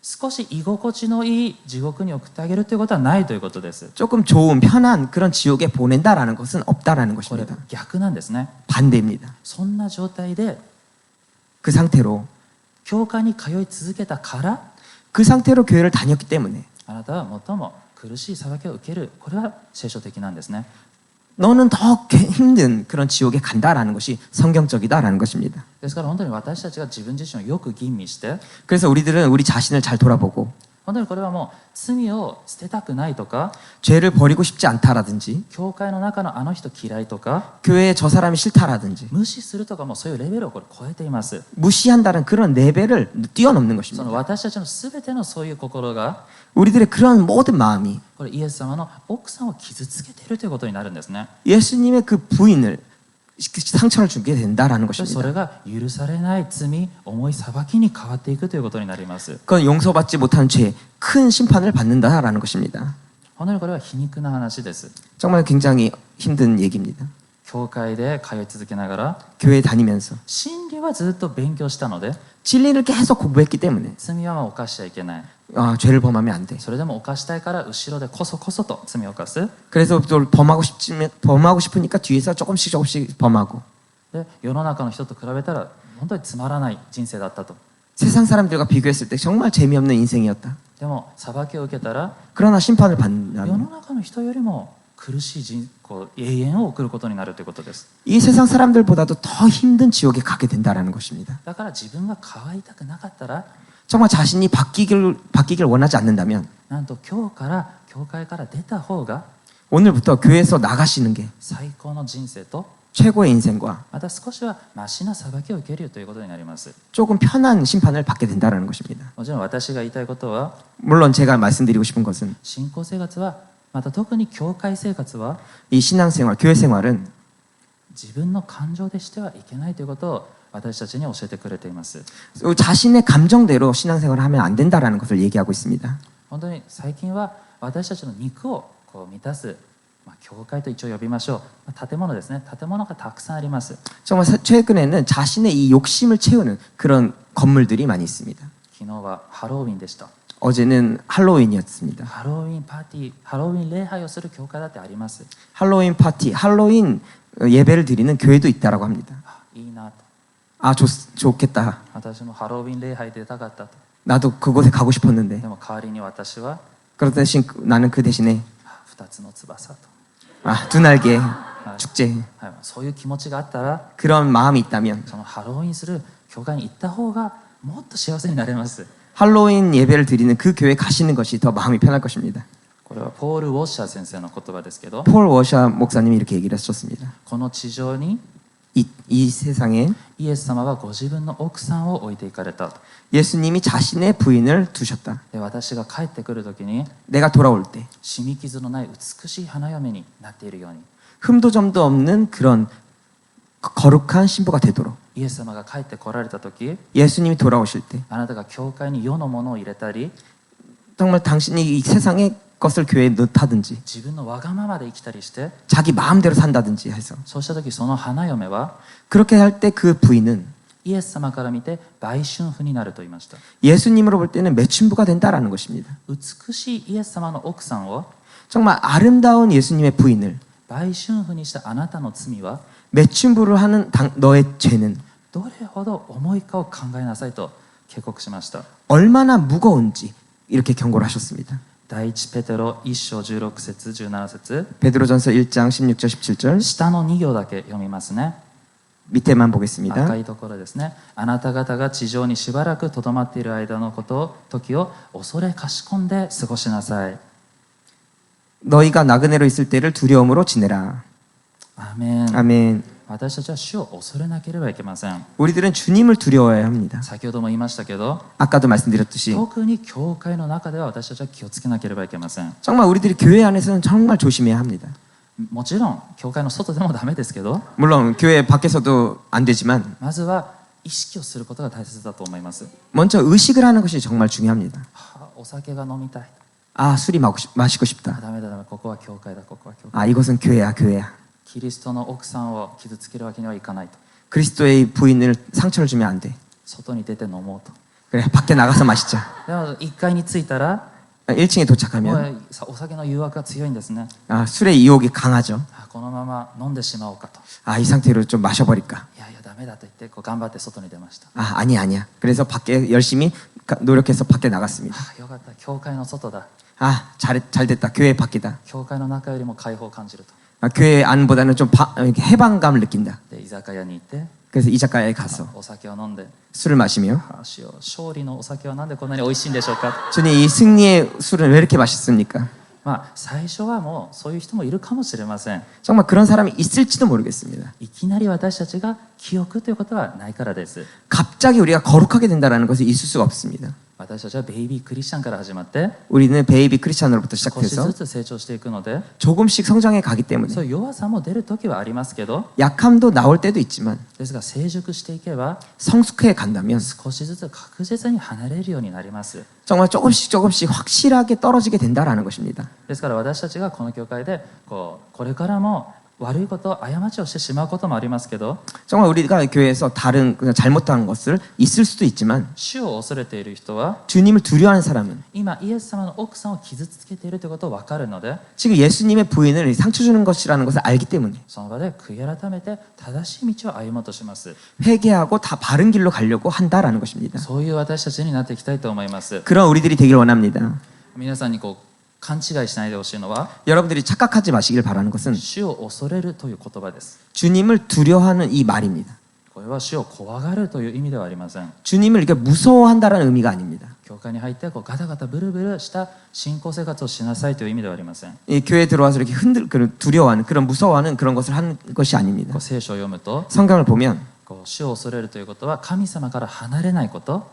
少し居心地のいい地獄に送ってあげるということはないということです。 조금 좋은 편한 그런 지옥에 보낸다라는 것은 없다라는 これ 것입니다. 逆なんですね。 반대입니다. そんな状態で 그 상태로 教会に通い続けたから 그 상태로 교회를 다녔기 때문에 あなたは最も苦しい裁きを受ける。これは聖書的なんですね。 너는 더 힘든 그런 지옥에 간다라는 것이 성경적이다라는 것입니다. ですから本当に私たちが自分自身をよく吟味して 그래서 우리들은 우리 자신을 잘 돌아보고 本当にこれはもう罪を捨てたくないとか 죄를 버리고 싶지 않다라든지 教会の中のあの人嫌いとか 교회에 저 사람이 싫다라든지 無視するとかもうそういうレベルをこれ超えています。 무시한다는 그런 레벨을 뛰어넘는 その 것입니다. 私たちの全てのそういう心が 우리들의 그런 모든 마음이 これイエス様の奥さんを傷つけているということになるんですね。 예수님의 그 부인을 상처를 주게 된다라는 そ 것입니다. れが許されない罪、重い裁きに変わっていくということになります。 그건 용서받지 못한 죄, 큰 심판을 받는다라는 것입니다. 本当にこれは皮肉な話です。 정말 굉장히 힘든 얘기입니다. 教会で通い続けながら 교회 다니면서 真理はずっと勉強したので 진리를 계속 공부했기 때문에 罪は犯しちゃいけない。 죄를 범하면 안 돼. それでも犯したいから後ろでこそこそと罪を犯す。 그래서 또 범하고 싶으니까 뒤에서 조금씩 범하고 で世の中の人と比べたら本当につまらない人生だったと。 세상 사람들과 비교했을 때 정말 재미없는 인생이었다. でも裁きを受けたら 그러나 심판을 世 받는다면 の中の人よりも苦しい永遠を送ることになるということです。 이 세상 사람들보다도 더 힘든 지옥에 가게 된다라는 것입니다. だから自分が変わりたくなかったら 정말 자신이 바뀌길 원하지 않는다면 なんと今日から教会から出た方が 오늘부터 교회에서 나가시는 게 最高の人生と 최고의 인생과 また少しはマシな裁きを受けるということになります。 조금 편한 심판을 받게 된다는 것입니다. もちろん私が言いたいことは 물론 제가 말씀드리고 싶은 것은 信仰生活はまた特に教会生活は 이 신앙생활, 교회 생활은 自分の感情でしてはいけないということを私たちに教えてくれています。 자신의 감정대로 신앙생활을 하면 안 된다라는 것을 얘기하고 있습니다. 本当に最近は私たちの肉をこう満たす、教会と一応呼びましょう、建物ですね。建物がたくさんあります。 정말 최근에는 자신의 이 욕심을 채우는 그런 건물들이 많이 있습니다. 昨日はハロウィンでした。 어제는 할로윈이었습니다. ハロウィンパーティー、ハロウィン礼拝をする教会だってあります。 할로윈 파티, 할로윈 예배를 드리는 교회도 있다라고 합니다. いいなと。 아, 좋겠다. 私もハロウィン礼拝出たかったと。 나도 그곳에 가고 싶었는데. でも代わりに私は 그런 대신 나는 그 대신에 2つの翼と、 두 날개 축제 はい、そういう気持ちがあったら 그런 마음이 있다면 そのハロウィンする教会に行った方がもっと幸せになれます。 할로윈 예배를 드리는 그 교회 가시는 것이 더 마음이 편할 것입니다. これはポール・ウォッシャー先生の言葉ですけど、 폴 워샤 목사님이 이렇게 얘기를 하셨습니다. この地上に 이 세상에 イエス様はご自分の奥さんを置いていかれたと。 예수님이 자신의 부인을 두셨다. で私が帰ってくる時に 내가 돌아올 때 染み傷のない美しい花嫁になっているように、 흠도 점도 없는 그런 거룩한 신부가 되도록 イエス様が帰ってこられた時、 예수님이 돌아오실 때 あなたが教会に世のものを入れたり 정말 당신이 이 세상의 것을 교회에 넣다든지 自分のわがままで生きたりして、 자기 마음대로 산다든지 해서 そうした時その花嫁は 그렇게 할 때 그 부인은 イエス様から見て売春婦になると言いました。 예수님으로 볼 때는 매춘부가 된다라는 것입니다. 美しいイエス様の奥さんを 정말 아름다운 예수님의 부인을 売春婦にしたあなたの罪は 매춘부를 하는 너의 죄는 どれほど重いかを考えなさいと警告しました。 얼마나 무거운지 이렇게 경고를 하셨습니다. 第一ペテロ1章16節17節、 베드로전서 1장 16절 17절 下の2行だけ読みますね。 밑에만 보겠습니다. 赤いところですね。あなた方が地上にしばらくとどまっている間の時を恐れかしこんで過ごしなさい。 너희가 나그네로 있을 때를 두려움으로 지내라. アーメン。 아멘. 私たちは主を恐れなければいけません。 우리들은 주님을 두려워해야 합니다. 先ほども言いましたけど、 아까도 말씀드렸듯이 特に教会の中では私たちは気をつけなければいけません。 정말 우리들이 교회 안에서는 정말 조심해야 합니다. もちろん教会の外でもダメですけど、 물론 교회 밖에서도 안 되지만 まずは意識をすることが大切だと思います。 먼저 의식을 하는 것이 정말 중요합니다. お酒が飲みたい。 아, 술이 마시고 あ、 싶다. ダメだダメ、ここは教会だ、ここは教会。 아, 이것은 교회야, 교회야. キリストの奥さんを傷つけるわけにはいかないと。 그리스도의 부인을 상처를 주면 안 돼. 外に出て飲もうと。 그래, 밖에 나가서 마시자. でも1階に着いたら、 1층에 も 도착하면 うお酒の誘惑が強いんですね。 아, 술의 유혹이 강하죠. あ、このまま飲んでしまおうかと。 아, 이 상태로 좀 마셔버릴까. いやいやダメだと言ってこう頑張って外に出ました。 아, 아니야. 그래서 밖에 열심히 노력해서 밖에 나갔습니다. あ、よかった、教会の外だ。 아, 잘 됐다. 교회 밖이다. 教会の中よりも解放を感じると。 아, 교회 안보다는 좀 이렇게 해방감을 느낀다. で居酒屋に行って 그래서 이자카야에 가서 お酒を飲んで、 술을 마시며 あ、主よ、勝利のお酒はなんでこんなに美味しいんでしょうか。 주님, 이 승리의 술은 왜 이렇게 맛있습니까? まあ最初はもうそういう人もいるかもしれません。 정말 그런 사람이 있을지도 모르겠습니다. いきなり私たちが記憶ということはないからです。 갑자기 우리가 거룩하게 된다는 것이 있을 수가 없습니다. 私たちはベイビークリスチャンから始まって 우리는 베이비 크리스찬으로부터 少し 시작해서 ずつ成長していくので、 조금씩 성장해 가기 때문에 そういう弱さも出る時はありますけど、 약함도 나올 때도 있지만 ですが成熟していけば 성숙해 간다면 少しずつ確実に離れるようになります。 정말 조금씩 확실하게 떨어지게 된다라는 것입니다. ですから私たちがこの教会でこれからも悪いこと過ちをしてしまうこともありますけど、 정말 우리가 교회에서 다른 그냥 잘못한 것을 있을 수도 있지만 主を恐れている人は 주님을 두려워하는 사람은 今イエス様の奥さんを傷つけているということが分かるので、 지금 예수님의 부인을 상처 주는 것이라는 것을 알기 때문에 その場で悔い改めて正しい道を歩もうとします。 회개하고 다 바른 길로 가려고 한다라는 것입니다. そういう私たちになっていきたいと思います。 그런 우리들이 되길 원합니다. 皆さんに勘違いしないでほしいのは、 여러분들이 착각하지 마시길 바라는 것은 主を恐れるという言葉です。 주님을 두려워하는 이 말입니다. これは主を怖がるという意味ではありません。 주님을 이렇게 무서워한다는 의미가 아닙니다. 教会に入ってガタガタブルブルした信仰生活をしなさいという意味ではありません。 이 교회에 들어와서 이렇게 두려워하는 그런 무서워하는 그런 것을 하는 것이 아닙니다. 聖書を読むと 성경을 보면 主を恐れるということは神様から離れないこと、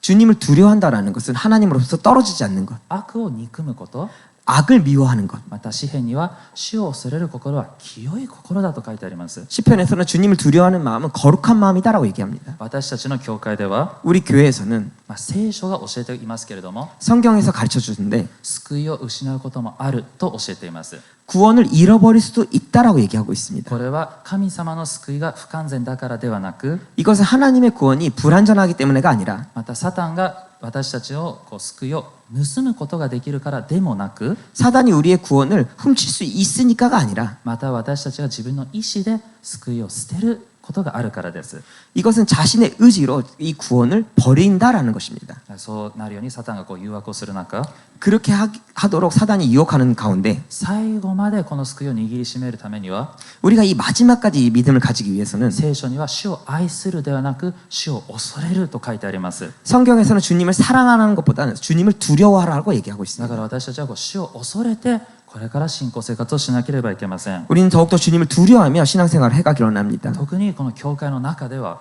주님을 두려워한다라는 것은 하나님으로부터 떨어지지 않는 것, 悪を憎むこと、 악을 미워하는 것. また詩篇には主を恐れる心は清い心だと書いてあります。 시편에서는 주님을 두려워하는 마음은 거룩한 마음이다라고 얘기합니다. 私たちの教会では、 우리 교회에서는 聖書が教えていますけれども、 성경에서 가르쳐 주는데 救いを失うこともあると教えています。 구원을 잃어버릴 수도 있다라고 얘기하고 있습니다. これは神様の救いが不完全だからではなく、 이것은 하나님의 구원이 불완전하기 때문에가 아니라 またサタンが私たちを救いを盗むことができるからでもなく、 사단이 우리의 구원을 훔칠 수 있으니까가 아니라 また私たちが自分の意思で救いを捨てることがあるからです。 이것은 자신의 의지로 이 구원을 버린다라는 것입니다. そうなるようにサタンが誘惑をする中、 그렇게 하도록 사단이 유혹하는 가운데 最後までこの救いを握りしめるためには、 우리가 이 마지막까지 이 믿음을 가지기 위해서는 聖書には主を愛するではなく主を恐れると書いてあります。 성경에서는 주님을 사랑하는 것보다는 주님을 두려워하라고 얘기하고 だ 있습니다. から私たちは主を恐れてこれから信仰生活をしなければいけません。 우리는 더욱더 주님을 두려워하며 신앙생활을 해가기로 합니다. 特にこの教会の中では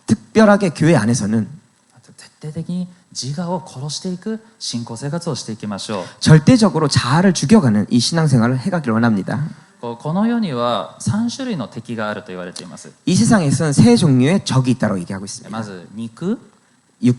특별하게 교회 안에서는 徹底的に自我を殺していく信仰生活をしていきましょう。 절대적으로 자아를 죽여가는 이 신앙생활을 해가기로 합니다. この世には3種類の敵があると言われています。 이 세상에서는 세 종류의 적이 있다고 얘기하고 있습니다. まず肉、 육,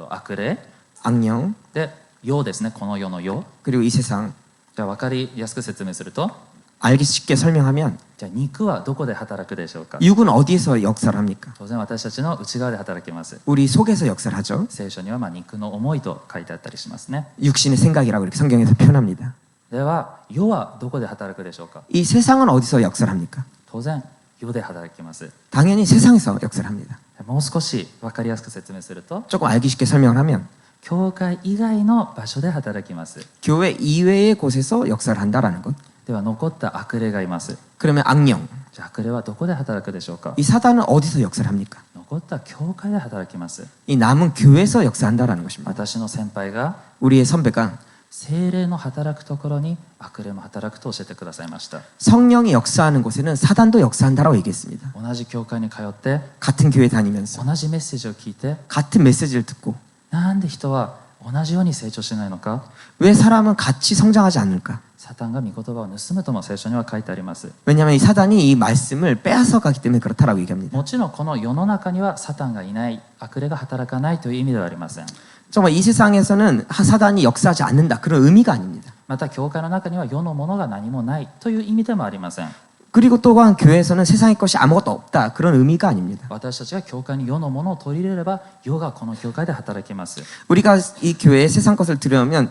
悪霊 악령, で世ですね。この世の世。 그리고 이 세상. じゃあ分かりやすく説明すると、 알기 쉽게 설명하면 じゃあ肉はどこで働くでしょうか。 육은 어디에서 역사를 합니까? 当然私たちの内側で働きます。 우리 속에서 역사를 하죠. 聖書には肉の思いと書いてあったりしますね。 육신의 생각이라고 이렇게 성경에서 표현합니다. では世はどこで働くでしょうか。 이 세상은 어디서 역사를 합니까? 当然世で働きます。 당연히 세상에서 역사를 합니다. もう少し分かりやすく説明すると、 조금 알기 쉽게 설명을 하면 教会以外の場所で働きます。 교회 이외의 곳에서 역사를 한다라는 것. では残った悪霊がいます。 그러면 악령. じゃあ悪霊はどこで働くでしょうか。 이 사단은 어디서 역사를 합니까? 残った教会で働きます。 이 남은 교회에서 역사한다라는 것입니다. 私の先輩が 우리의 선배가 聖霊の働くところに悪霊も働くと教えてくださいました。 성령이 역사하는 곳에는 사단도 역사한다라고 얘기했습니다. 同じ教会に通って 같은 교회 다니면서 同じメッセージを聞いて、 같은 메시지를 듣고 なんで人は同じように成長しないのか。 왜 사람은 같이 성장하지 않을까? サタンが御言葉を盗むとも聖書には書いてあります。 왜냐하면 이 사단이 이 말씀을 빼앗아 가기 때문에 그렇다라고 얘기합니다. もちろんこの世の中にはサタンがいない、悪霊が働かないという意味ではありません。 정말 이 세상에서는 사단이 역사하지 않는다 그런 의미가 아닙니다. また教会の中には世のものが何もないという意味でもありません。 그리고 또한 교회에서는 세상의 것이 아무것도 없다 그런 의미가 아닙니다. 私たちが教会に世のものを取り入れれば世がこの教会で働きます。 우리가 이 교회에 세상 것을 들여오면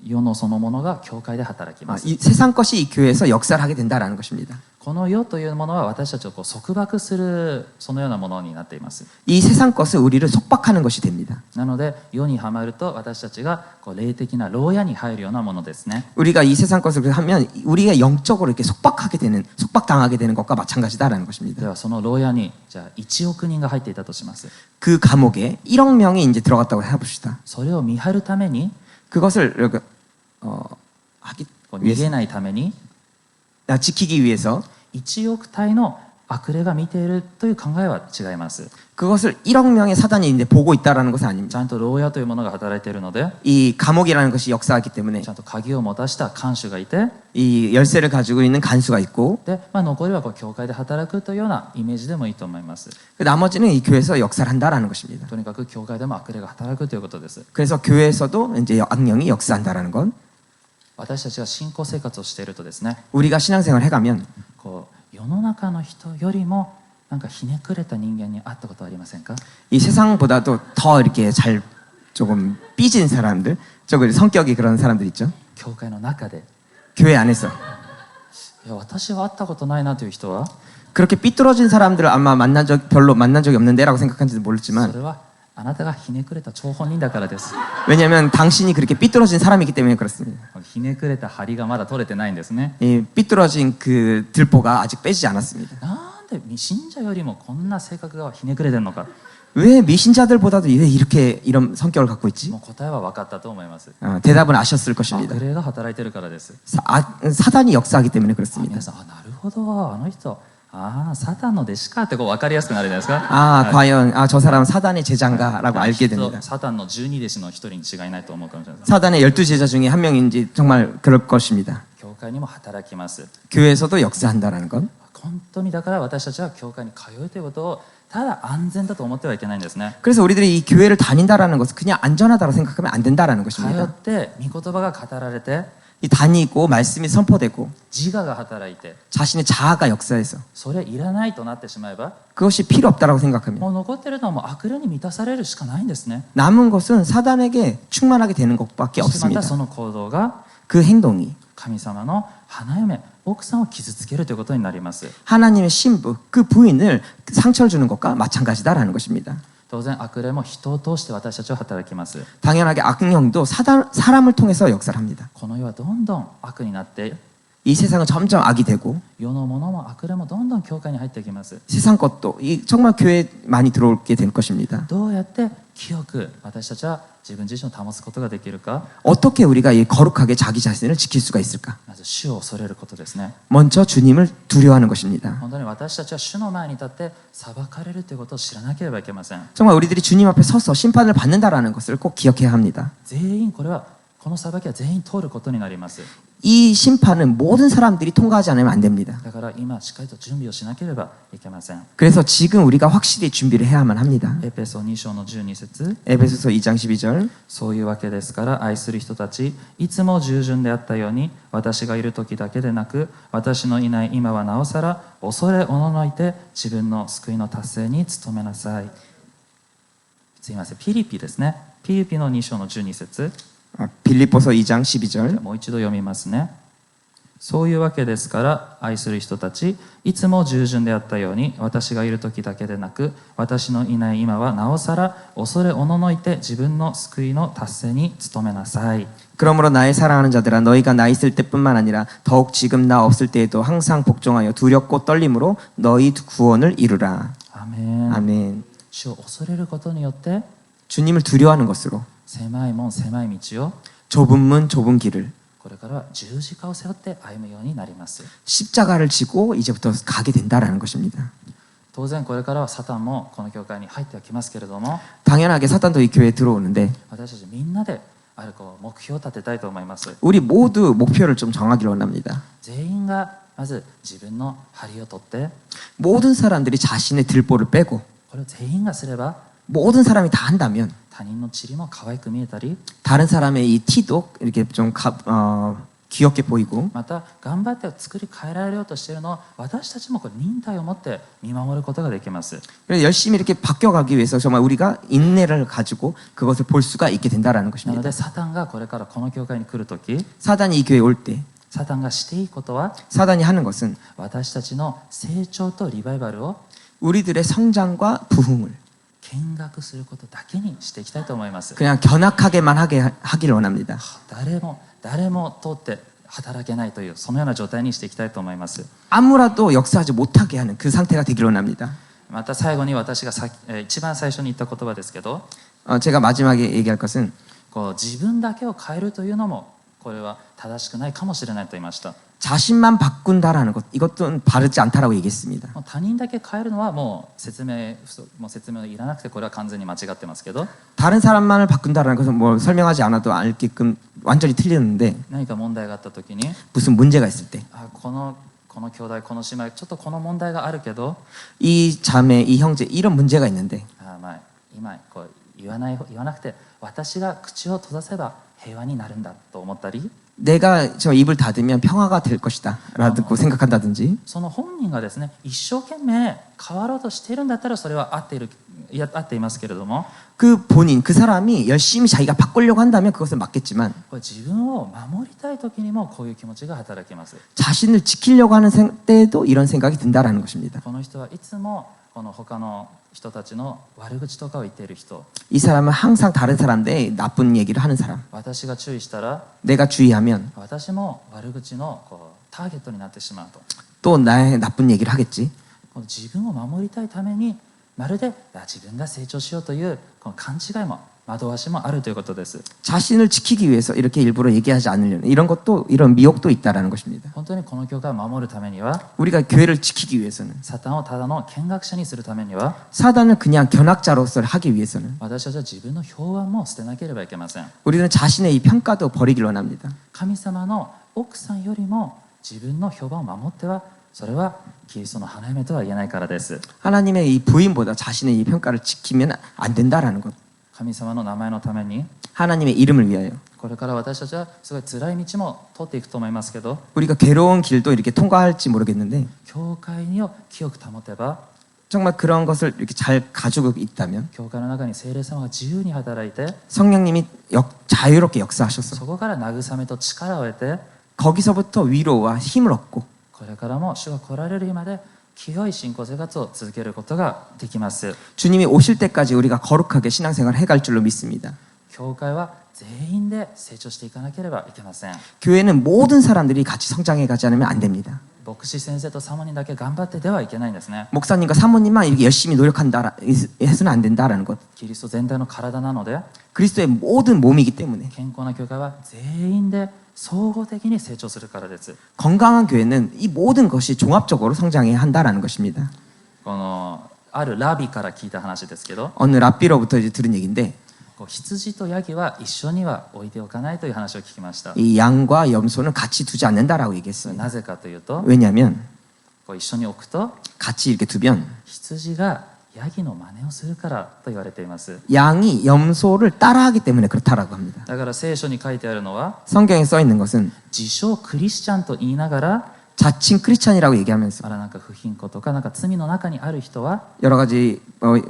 世のそのものが教会で働きます。 이 세상 것이 이 교회에서 역사를 하게 된다라는 것입니다. この世というものは私たちを束縛するそのようなものになっています。 이 세상 것은 우리를 속박하는 것이 됩니다. なので世にはまると私たちが霊的な牢屋に入るようなものですね。 우리가 이 세상 것을 하면 우리가 영적으로 이렇게 속박당하게 되는 것과 마찬가지다라는 で 것입니다. はその牢屋にじゃあ1億人が入っていたとします。 그 감옥에 1억 명이 이제 들어갔다고 해봅시다. それを見張るために 그것을 이렇게 하기 逃 위해서 げないために 지키기 위해서 1億体の悪霊が見ているという考えは違います。 그것을 1억 명의 사단이 이제 보고 있다라는 것은 ち 아닙니다. ゃんと牢屋というものが働いているので、 이 감옥이라는 것이 역사하기 때문에 ちゃんと鍵を持たした看守がいて、 이 열쇠를 가지고 있는 간수가 있고 で、残りは教会で働くというようなイメージでもいいと思います。 그 나머지는 이 교회에서 역사를 한다라는 것입니다. とにかく教会でも悪霊が働くということです。 그래서 교회에서도 이제 악령이 역사한다라는 건 私たちが信仰生活をしているとですね、 우리가 신앙생활을 해가면 世の中の人よりもなんかひねくれた人間に会ったことはありませんか？ 이 세상보다도 더 이렇게 잘 조금 삐진 사람들, 조금 성격이 그런 사람들 있죠. 教会の中で、 교회 안에서 いや私は会ったことないなという人は、 그렇게 삐뚤어진 사람들을 아마 별로 만난 적이 없는데라고 생각하는지도 そ 모르지만 れはあなたがひねくれた張本人だからです。 왜냐하면 당신이 그렇게 삐뚤어진 사람이기 때문에 그렇습니다. ひねくれた針がまだ取れてないんですね。 이 삐뚤어진 그 들보가 아직 빼지지 않았습니다. なんで信者よりもこんな性格がひねくれてるのか、 왜 미신자들보다도 왜 이렇게 이런 성격을 갖고 있지? もう答えは分かったと思います。 대답은 아셨을 것입니다. 悪霊が働いてるからです。 사단이 역사하기 때문에 あ、 그렇습니다. 皆さん、あ、なるほど、あの人、あ、サタンの弟子かってこう分かりやすくなるじゃないですか。 과연 저 사람은 사단의 제자인가라고 알게 きっと 됩니다. サタンの12弟子の一人に違いないと思うかもしれないです。 사단의 12제자 중에 한 명인지 정말 그럴 것입니다. 教会にも働きます。 교회에서도 역사한다라는 건 本当にだから私たちは教会に通うということをただ安全だと思ってはいけないんですね。 그래서 우리들이 이 교회를 다닌다라는 것은 그냥 안전하다고 생각하면 안 된다라는 通っ 것입니다. て御言葉が語られて 이 다니고 말씀이 선포되고 自我が働いて 자신의 자아가 역사해서 それいらないとなってしまえば 그것이 필요 없다라고 생각하면 もう残ってるのはもう悪霊に満たされるしかないんですね。 남은 것은 사단에게 충만하게 되는 것밖에 そしてまた 없습니다. その行動が 그 행동이 神様の花嫁奥さんを傷つけるということになります。 하나님의 신부 그 부인을 상처를 주는 것과 마찬가지다라는 것입니다. 当然悪霊も人を通して私たちは働きます。 당연하게 악령도 사람을 통해서 역사를 합니다. この世はどんどん悪になって 이 세상은 점점 악이 되고 世のものも悪霊もどんどん教会に入ってきます。 세상 것도 정말 교회에 많이 들어오게 될 것입니다. どうやって清く私たちは自分自身を保つことができるか。 어떻게 우리가 이 거룩하게 자기 자신을 지킬 수가 있을까? まず主を恐れることですね。 먼저 주님을 두려워하는 것입니다. 本当に私たちは主の前に立って裁かれるということを知らなければいけません。 정말 우리들이 주님 앞에 서서 심판을 받는다라는 것을 꼭 기억해야 합니다. 全員この裁きは全員通ることになります。 이 심판은 모든 사람들이 통과하지 않으면 안 됩니다. だから今しっかりと準備をしなければいけません。 그래서 지금 우리가 확실히 준비를 해야만 합니다. エペソ2章の12節 에베소서 2장 12절 そういうわけですから愛する人たち、いつも従順であったように私がいる時だけでなく私のいない今はなおさら恐れおののいて自分の救いの達成に努めなさい。すいません、ピリピですね。ピリピの2章の12節 빌립보서 2장 12절 もう一度読みますね。そういうわけですから愛する人たち、いつも従順であったように私がいる時だけでなく私のいない今はなおさら恐れおののいて自分の救いの達成に努めなさい。 그러므로 나의 사랑하는 자들아 너희가 나 있을 때뿐만 아니라 더욱 지금 나 없을 때에도 항상 복종하여 두렵고 떨림으로 너희 구원을 이루라. アメン。 아멘. 主を恐れることによって 주님을 두려워하는 것으로 狭い門狭い道を 좁은 문 좁은 길을 これからは十字架を背負って歩むようになります。 십자가를 지고 이제부터 가게 된다라는 것입니다. 当然これからはサタンもこの教会に入ってはきますけれども 당연하게 사단도 이 교회에 들어오는데 私たちみんなであるこう目標を立てたいと思います。 우리 모두 목표를 좀 정하기를 원합니다. 全員がまず自分の針を取って 모든 사람들이 자신의 들보를 빼고 これを全員がすれば 모든 사람이 다 한다면 他人の塵も可愛く見えたり 다른 사람의 이 티도 이렇게 좀 귀엽게 보이고 また頑張って作り変えられようとしているのを私たちもこれ忍耐を持って見守ることができます。 그래서 열심히 이렇게 바뀌어가기 위해서 정말 우리가 인내를 가지고 그것을 볼 수가 있게 된다라는 なの 것입니다. でサタンがこれからこの教会に来るとき 사단이 이 교회에 올 때 サタンがしていいことは 사단이 하는 것은 私たちの成長とリバイバルを 우리들의 성장과 부흥을 見学することだけにしていきたいと思います。 그냥 견학하게만 하기를 원합니다. 誰も通って働けないというそのような状態にしていきたいと思います。 아무라도 역사하지 못하게 하는 그 상태가 되기를 원합니다. また最後に私が一番最初に言った言葉ですけど 제가 마지막에 얘기할 것은 こう自分だけを変えるというのもこれは正しくないかもしれないと言いました。 자신만 바꾼다라는 것 이것도 바르지 않다라고 얘기했습니다. 他人だけ変えるのはもう説明いらなくてこれは完全に間違ってますけど 다른 사람만을 바꾼다라는 것은 뭐 설명하지 않아도 알게끔 완전히 틀렸는데 何か問題があった時に 무슨 문제가 있을 때 この兄弟この姉妹ちょっとこの問題があるけど 이 자매 이 형제 이런 문제가 있는데 今こう言わなくて私が口を閉ざせば平和になるんだと思ったり 내가 저 입을 닫으면 평화가 될 것이다 라고 생각한다든지 その本人がですね一生懸命変わろうとしているんだったらそれは合っていますけれども 그 본인 그 사람이 열심히 자기가 바꾸려고 한다면 그것은 맞겠지만 これ自分を守りたい時にもこういう気持ちが働きます。 자신을 지키려고 하는 때에도 이런 생각이 든다라는 것입니다. この人はいつもこの他の人たちの悪口とかを言っている人 이 사람은 항상 다른 사람들의 나쁜 얘기를 하는 사람 私が注意したら 내가 주의하면 私も悪口のこうターゲットになってしまうと 또 나의 나쁜 얘기를 하겠지. この自分を守りたいためにまるで自分が成長しようというこの勘違いも惑わしもあるということです。 자신을 지키기 위해서 이렇게 일부러 얘기하지 않으려는 이런 것도 이런 미혹도 있다라는 것입니다. 本当にこの教会を守るためには 우리가 교회를 지키기 위해서는 サタンをただの見学者にするためには 사단을 그냥 견학자로서 하기 위해서는 私たちは自分の評判も捨てなければいけません。 우리는 자신의 이 평가도 버리길 원합니다. 神様の奥さんよりも自分の評判を守ってはそれはキリストの花嫁とは言えないからです。 하나님의 이 부인보다 자신의 이 평가를 지키면 안 된다라는 것. 神様の名前のために 하나님의 이름을 위하여 これから私たちはすごい辛い道も通っていくと思いますけど 우리가 괴로운 길도 이렇게 통과할지 모르겠는데 教会を清く保てば 정말 그런 것을 이렇게 잘 가지고 있다면 教会の中に聖霊様が自由に働いて 성령님이 자유롭게 역사하셔서 そこから慰めと力を得て 거기서부터 위로와 힘을 얻고 これからも主が来られる日まで清い信仰生活を続けることができます。 주님이 오실 때까지 우리가 거룩하게 신앙생활을 해갈 줄로 믿습니다. 教会は全員で成長していかなければいけません。 교회는 모든 사람들이 같이 성장해 가지 않으면 안 됩니다. 牧師先生とサモニーだけ頑張ってではいけないんですね。 목사님과 사모님만 이렇게 열심히 노력한다 해서는 안 된다라는 것. キリスト全体の体なので 그리스도의 모든 몸이기 때문에 健康な教会は全員で総合的に成長するからです。 건강한 교회는 이 모든 것이 종합적으로 성장해야 한다라는 것입니다. このあるラビから聞いた話ですけど 어느 랍비로부터 이제 들은 얘기인데 羊とヤギは一緒には置いておかないという話を聞きました。 이 양과 염소는 같이 두지 않는다라고 얘기했습니다. なぜかというと 왜냐하면 一緒に置くと 같이 이렇게 두면 羊がヤギの真似をするからと言われています。 양이 염소를 따라하기 때문에 그렇다라고 합니다. だから聖書に書いてあるのは 성경에 써 있는 것은 自称クリスチャンと言いながら 자칭 크리스찬이라고 얘기하면서 なんか不貧困とかなんか罪の中にある人は 여러 가지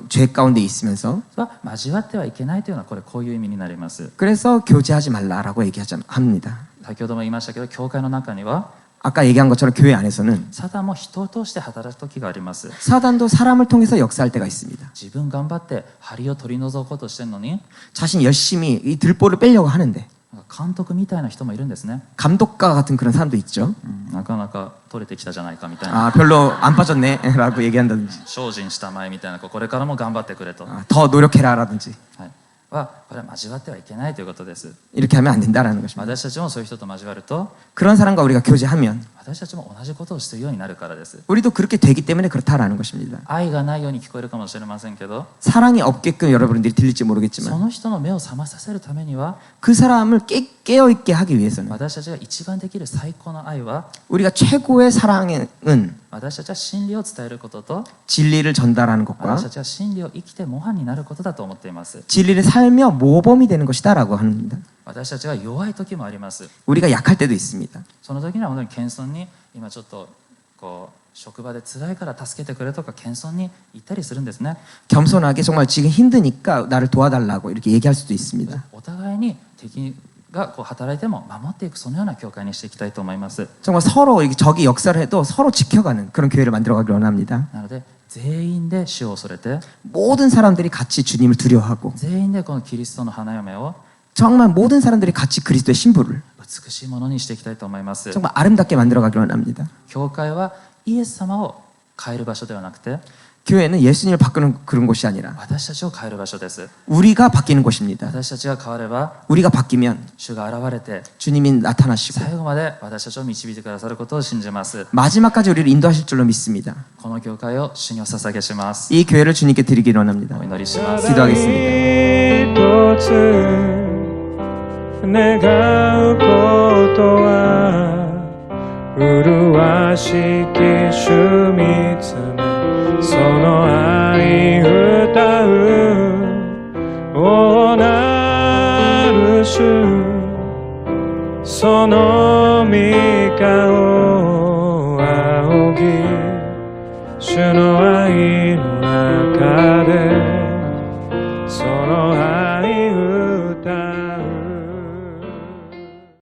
죄 가운데 있으면서 交わってはいけないというのはこういう意味になります。 그래서 교제하지 말라라고 얘기합니다. 先ほども言いましたけど教会の中には 아까 얘기한 것처럼 교회 안에서는 サタンも人を通して働く時があります。 사단도 사람을 통해서 역사할 때가 있습니다. 自分頑張って針を取り除こうとしてるのに 자신이 열심히 이 들보를 빼려고 하는데 監督みたいな人もいるんですね。 감독가 같은 그런 사람도 있죠. なかなか取れてきたじゃないかみたいな 아 별로 안 빠졌네라고 얘기한다든지 精進したまえみたいなこれからも頑張ってくれと、더 노력해라라든지 はいこれは交わってはいけないということです。 이렇게 하면 안 된다라는 것입니다. 私たちもそういう人と交わると 그런 사람과 우리가 교제하면 私たちも同じことをしているようになるからです。 우리도 그렇게 되기 때문에 그렇다라는 것입니다. 愛がないように聞こえるかもしれませんけど 사랑이 없게끔 여러분들이 들릴지 そ 모르겠지만 の人の目を覚まさせるためには 그 사람을 깨어있게 하기 위해서는 私たちが一番できる最高の愛は 우리가 최고의 사랑은 私たちは真理を伝えることと 진리를 전달하는 私 것과 たちは真理を生きて模範になることだと思っています。 진리를 살며 모범이 되는 것이다라고 합니다. 私たちが弱い時もあります。 우리가 약할 때도 있습니다. その時には本当に謙遜に今ちょっと職場で辛いから助けてくれとか謙遜に言ったりするんですね。 겸손하게 정말 지금 힘드니까 나를 도와달라고 이렇게 얘기할 수도 있습니다. お互いに敵が働いても守っていくそのような教会にしていきたいと思います。 정말 서로 적이 역사를 해도 서로 지켜가는 그런 교회를 만들어가길 원합니다. なので全員で主を恐れて 모든 사람들이 같이 주님을 두려워하고 全員でこのキリストの花嫁を 정말 모든 사람들이 같이 그리스도의 신부를 美しいものにしていきたいと思います。 정말 아름답게 만들어가길 원합니다. 教会はイエス様を変える場所ではなくて 교회는 예수님을 바꾸는 그런 곳이 아니라 私たちを変える場所です。 우리가 바뀌는 곳입니다. 私たちが変われば 우리가 바뀌면 主が現れて 주님이 나타나시고 最後まで私たちを導いてくださることを信じます。 마지막까지 우리를 인도하실 줄로 믿습니다. この教会を主にお捧げします。 이 교회를 주님께 드리길 원합니다. お祈りします。 기도하겠습니다. 一つ願うことは麗しき主見つめその愛歌うおなる主その御顔仰ぎ主の愛の中で